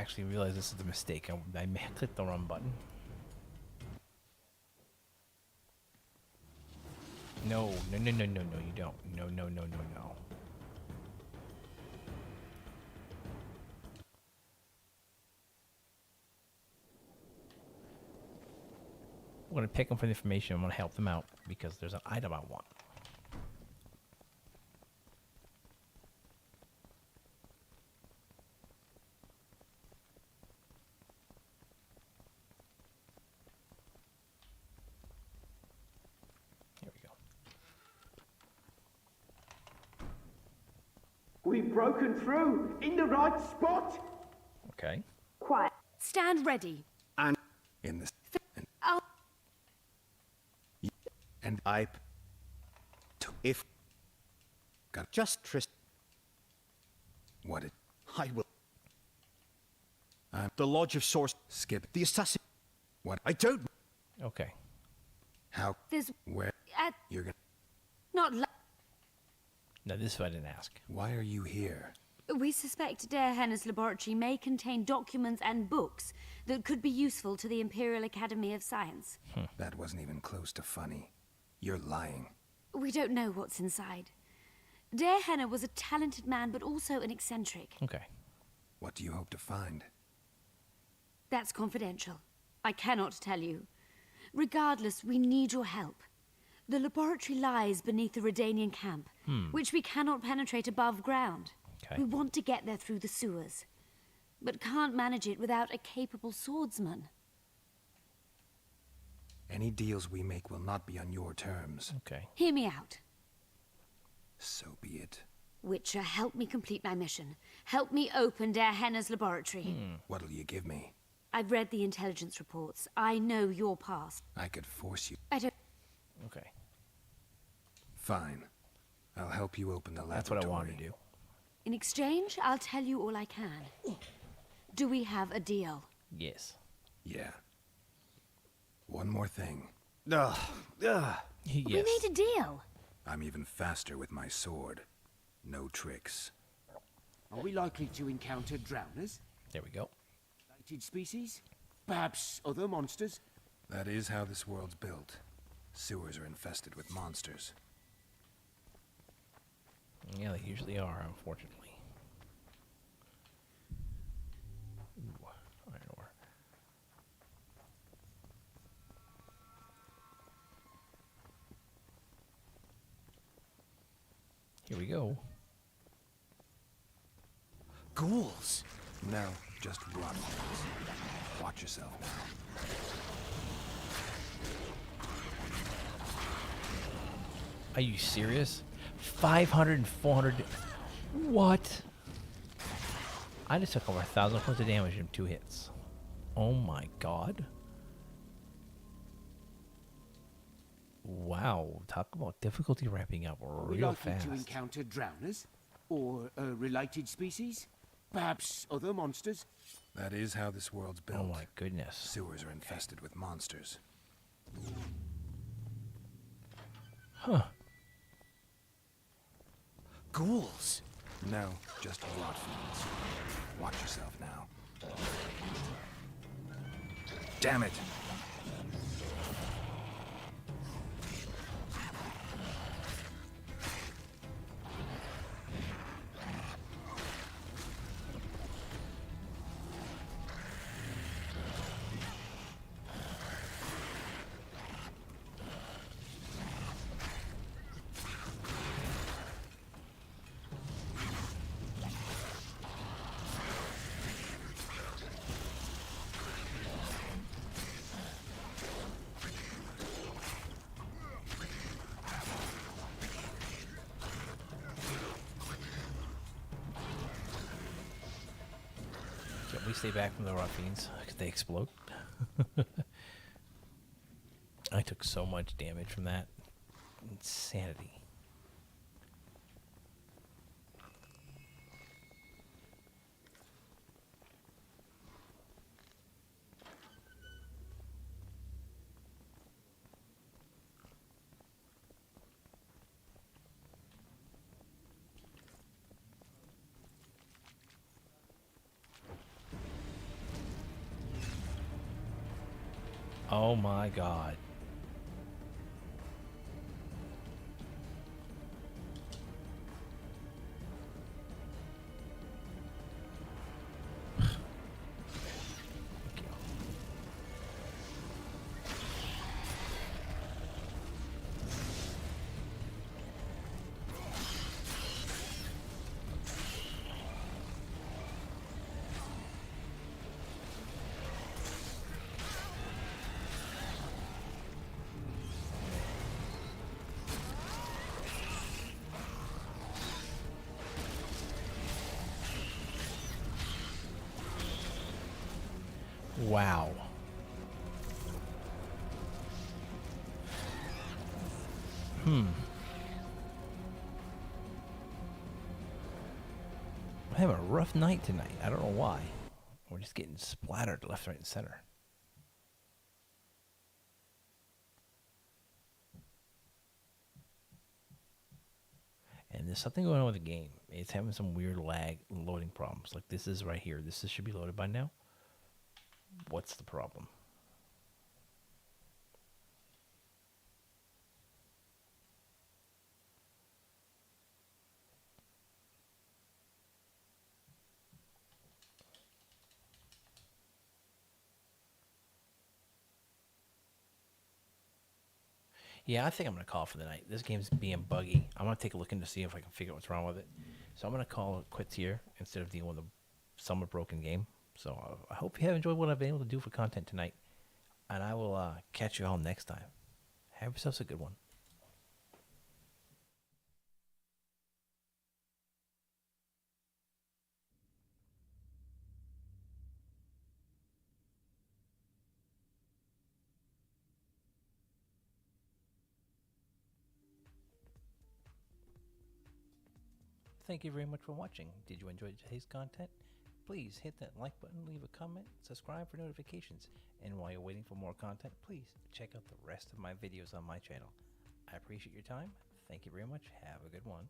actually realize this is the mistake. I clicked the wrong button. No, no, no, no, no, no, you don't. No, no, no, no, no. I'm going to pick them for the information. I'm going to help them out because there's an item I want. Here we go. We've broken through in the right spot. Okay. Quiet. Stand ready. And in this. I'll... And I. If. Got just Trist. What it. I will. The Lodge of Source. Skip. The assassin. What? I don't. Okay. How? There's. Where? At... You're gonna. Not. No, this is what I didn't ask. Why are you here? We suspect Der Henner's laboratory may contain documents and books that could be useful to the Imperial Academy of Science. That wasn't even close to funny. You're lying. We don't know what's inside. Der Henner was a talented man, but also an eccentric. Okay. What do you hope to find? That's confidential. I cannot tell you. Regardless, we need your help. The laboratory lies beneath the Redanian camp, which we cannot penetrate above ground. Okay. We want to get there through the sewers, but can't manage it without a capable swordsman. Any deals we make will not be on your terms. Okay. Hear me out. So be it. Witcher, help me complete my mission. Help me open Der Henner's laboratory. What'll you give me? I've read the intelligence reports. I know your past. I could force you. I don't... Okay. Fine. I'll help you open the laboratory. That's what I wanted to do. In exchange, I'll tell you all I can. Do we have a deal? Yes. Yeah. One more thing. Yes. We made a deal. I'm even faster with my sword. No tricks. Are we likely to encounter drowners? There we go. Related species? Perhaps other monsters? That is how this world's built. Sewers are infested with monsters. Yeah, they usually are, unfortunately. Ooh, iron ore. Here we go. Ghouls! No, just rot things. Watch yourself now. Are you serious? 500 and 400. What? I just took over 1,000 points of damage in 2 hits. Oh my god. Wow. Talk about difficulty ramping up Are we real likely fast. to encounter drowners? Or related species? Perhaps other monsters? That is how this world's built. Oh my goodness. Sewers are infested with monsters. Huh. Ghouls! No, just rot fiends. Watch yourself now. Damn it! Can we stay back from the ruffians? Could they explode? I took so much damage from that. Insanity. Oh my god. Wow. I'm having a rough night tonight. I don't know why. We're just getting splattered left, right, and center. And there's something going on with the game. It's having some weird lag loading problems. Like this is right here. This should be loaded by now. What's the problem? Yeah, I think I'm going to call it for the night. This game's being buggy. I'm going to take a look in to see if I can figure out what's wrong with it. So I'm going to call it quits here instead of dealing with a somewhat broken game. So I hope you have enjoyed what I've been able to do for content tonight. And I will catch you all next time. Have yourselves a good one. Thank you very much for watching. Did you enjoy today's content? Please hit that like button, leave a comment, subscribe for notifications, and while you're waiting for more content, please check out the rest of my videos on my channel. I appreciate your time. Thank you very much. Have a good one.